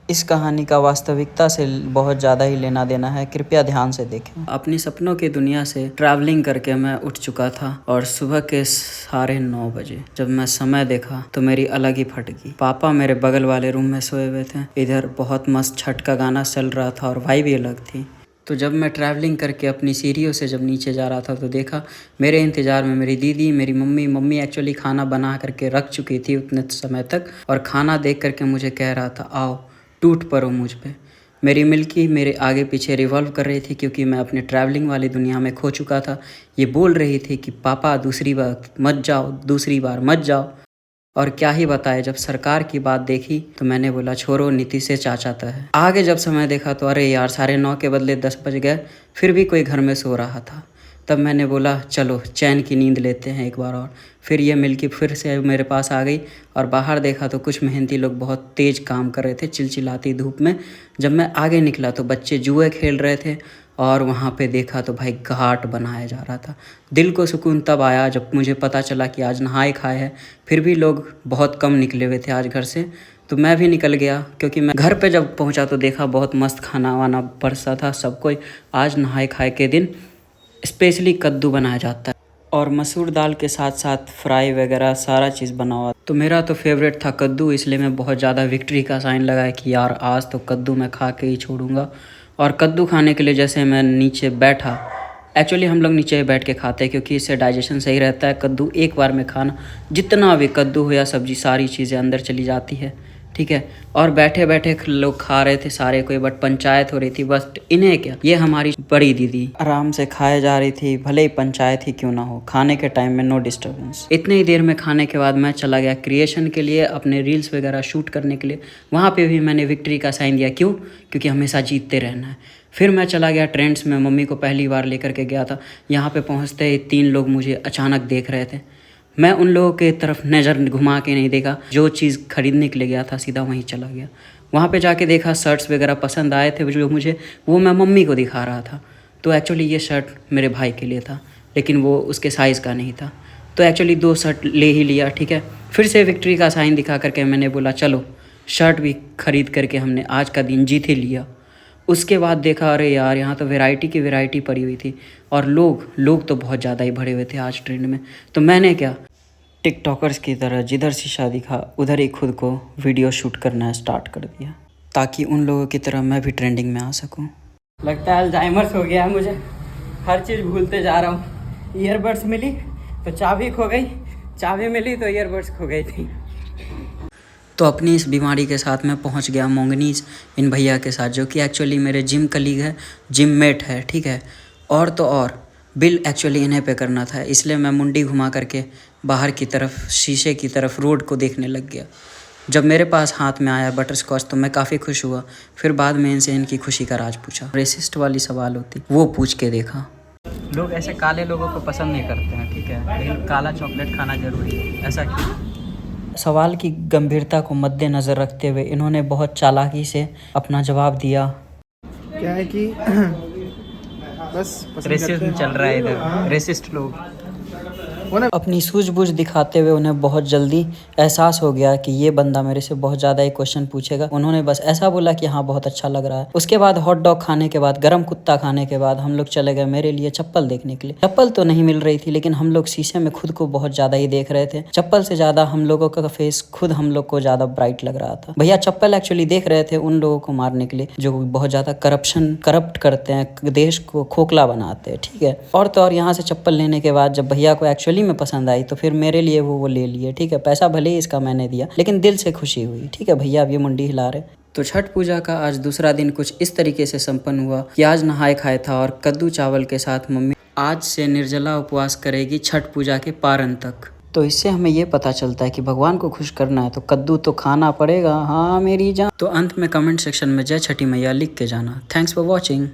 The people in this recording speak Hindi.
इस कहानी का वास्तविकता से बहुत ज़्यादा ही लेना देना है, कृपया ध्यान से देखें। अपनी सपनों की दुनिया से ट्रैवलिंग करके मैं उठ चुका था और सुबह के 9:30 बजे जब मैं समय देखा तो मेरी अलग ही फट गई। पापा मेरे बगल वाले रूम में सोए हुए थे, इधर बहुत मस्त छठ का गाना चल रहा था और वाइब भी अलग थी। तो जब मैं ट्रैवलिंग करके अपनी सीढ़ियों से जब नीचे जा रहा था तो देखा मेरे इंतज़ार में मेरी दीदी, मेरी मम्मी एक्चुअली खाना बना करके रख चुकी थी उतने समय तक, और खाना देख करके मुझे कह रहा था आओ टूट पड़ो मुझ पे। मेरी मिल्की मेरे आगे पीछे रिवॉल्व कर रही थी क्योंकि मैं अपने ट्रैवलिंग वाली दुनिया में खो चुका था। ये बोल रही थी कि पापा दूसरी बार मत जाओ, दूसरी बार मत जाओ। और क्या ही बताए, जब सरकार की बात देखी तो मैंने बोला छोड़ो, नीति से चाचाता है। आगे जब समय देखा तो अरे यार 9:30 के बदले 10 बज गए, फिर भी कोई घर में सो रहा था। तब मैंने बोला चलो चैन की नींद लेते हैं एक बार और। फिर ये मिल्की फिर से मेरे पास आ गई और बाहर देखा तो कुछ मेहनती लोग बहुत तेज़ काम कर रहे थे चिलचिलाती धूप में। जब मैं आगे निकला तो बच्चे जुए खेल रहे थे और वहाँ पे देखा तो भाई घाट बनाया जा रहा था। दिल को सुकून तब आया जब मुझे पता चला कि आज नहाए खाए है। फिर भी लोग बहुत कम निकले हुए थे आज घर से, तो मैं भी निकल गया क्योंकि मैं घर पे जब पहुँचा तो देखा बहुत मस्त खाना वाना परसा था सबको। आज नहाए खाए के दिन स्पेशली कद्दू बनाया जाता है और मसूर दाल के साथ साथ फ्राई वगैरह सारा चीज़ बना हुआ। तो मेरा तो फेवरेट था कद्दू, इसलिए मैं बहुत ज़्यादा विक्ट्री का साइन लगाया कि यार आज तो कद्दू मैं खा के ही छोड़ूंगा। और कद्दू खाने के लिए जैसे मैं नीचे बैठा, एक्चुअली हम लोग नीचे बैठ के खाते हैं क्योंकि इससे डाइजेशन सही रहता है। कद्दू एक बार में खाना, जितना भी कद्दू हो या सब्जी सारी चीज़ें अंदर चली जाती है, ठीक है। और बैठे बैठे लोग खा रहे थे सारे कोई, बट पंचायत हो रही थी। बस इन्हें क्या, ये हमारी बड़ी दीदी आराम से खाए जा रही थी, भले ही पंचायत ही क्यों ना हो, खाने के टाइम में नो डिस्टर्बेंस। इतनी ही देर में खाने के बाद मैं चला गया क्रिएशन के लिए, अपने रील्स वगैरह शूट करने के लिए। वहाँ पे भी मैंने विक्ट्री का साइन दिया, क्यों? क्योंकि हमेशा जीतते रहना है। फिर मैं चला गया ट्रेंड्स में, मम्मी को पहली बार लेकर के गया था। यहाँ पे पहुँचते ही 3 लोग मुझे अचानक देख रहे थे। मैं उन लोगों के तरफ नज़र घुमा के नहीं देखा, जो चीज़ खरीदने के लिए गया था सीधा वहीं चला गया। वहाँ पे जाके देखा शर्ट्स वगैरह पसंद आए थे जो मुझे, वो मैं मम्मी को दिखा रहा था। तो एक्चुअली ये शर्ट मेरे भाई के लिए था, लेकिन वो उसके साइज़ का नहीं था। तो एक्चुअली 2 शर्ट ले ही लिया, ठीक है। फिर से विक्ट्री का साइन दिखा करके मैंने बोला चलो शर्ट भी खरीद करके हमने आज का दिन जीत ही लिया। उसके बाद देखा अरे यार यहाँ तो वैरायटी की वैरायटी पड़ी हुई थी और लोग तो बहुत ज़्यादा ही भरे हुए थे आज ट्रेंड में। तो मैंने क्या, टिकटॉकर्स की तरह जिधर शीशा दिखा उधर ही खुद को वीडियो शूट करना स्टार्ट कर दिया, ताकि उन लोगों की तरह मैं भी ट्रेंडिंग में आ सकूं। लगता है अल्जाइमर्स हो गया है मुझे, हर चीज़ भूलते जा रहा हूँ। ईयरबड्स मिली तो चाबी खो गई, चाबी मिली तो ईयरबड्स खो गई थी। तो अपनी इस बीमारी के साथ मैं पहुंच गया मोंगनीज इन भैया के साथ, जो कि एक्चुअली मेरे जिम कलीग है, जिम मेट है, ठीक है। और तो और बिल एक्चुअली इन्हें पे करना था, इसलिए मैं मुंडी घुमा करके बाहर की तरफ शीशे की तरफ रोड को देखने लग गया। जब मेरे पास हाथ में आया बटर स्कॉच तो मैं काफ़ी खुश हुआ। फिर बाद में इनसे इनकी खुशी का राज पूछा। रेसिस्ट वाली सवाल होती वो पूछ के देखा। लोग ऐसे काले लोगों को पसंद नहीं करते हैं, ठीक है, लेकिन काला चॉकलेट खाना जरूरी है, ऐसा क्यों? सवाल की गंभीरता को मद्देनज़र रखते हुए इन्होंने बहुत चालाकी से अपना जवाब दिया। क्या है कि बस रेसिज्म चल रहा है इधर, रेसिस्ट लोग। अपनी सूझबूझ दिखाते हुए उन्हें बहुत जल्दी एहसास हो गया कि ये बंदा मेरे से बहुत ज़्यादा ही क्वेश्चन पूछेगा। उन्होंने बस ऐसा बोला कि हाँ बहुत अच्छा लग रहा है। उसके बाद हॉट डॉग खाने के बाद, गरम कुत्ता खाने के बाद हम लोग चले गए मेरे लिए चप्पल देखने के लिए। चप्पल तो नहीं मिल रही थी, लेकिन हम लोग शीशे में खुद को बहुत ज़्यादा ही देख रहे थे। चप्पल से ज़्यादा हम लोगों का फेस खुद हम लोग को ज़्यादा ब्राइट लग रहा था। भैया चप्पल एक्चुअली देख रहे थे उन लोगों को मारने के लिए जो बहुत ज़्यादा करप्ट करते हैं, देश को खोखला बनाते हैं, ठीक है। और तो और यहाँ से चप्पल लेने के बाद जब भैया को एक्चुअली में पसंद आई तो फिर मेरे लिए वो ले लिए, ठीक है। पैसा भले ही इसका मैंने दिया, लेकिन दिल से खुशी हुई, ठीक है। भैया अब ये मुंडी हिला रहे। तो छठ पूजा का आज दूसरा दिन कुछ इस तरीके से संपन्न हुआ कि आज नहाए खाए था और कद्दू चावल के साथ मम्मी आज से निर्जला उपवास करेगी छठ पूजा के पारण तक। तो इससे हमें ये पता चलता है कि भगवान को खुश करना है तो कद्दू तो खाना पड़ेगा, हाँ मेरी जान। तो अंत में कमेंट सेक्शन में जय छठी मैया लिख के जाना। Thanks for watching.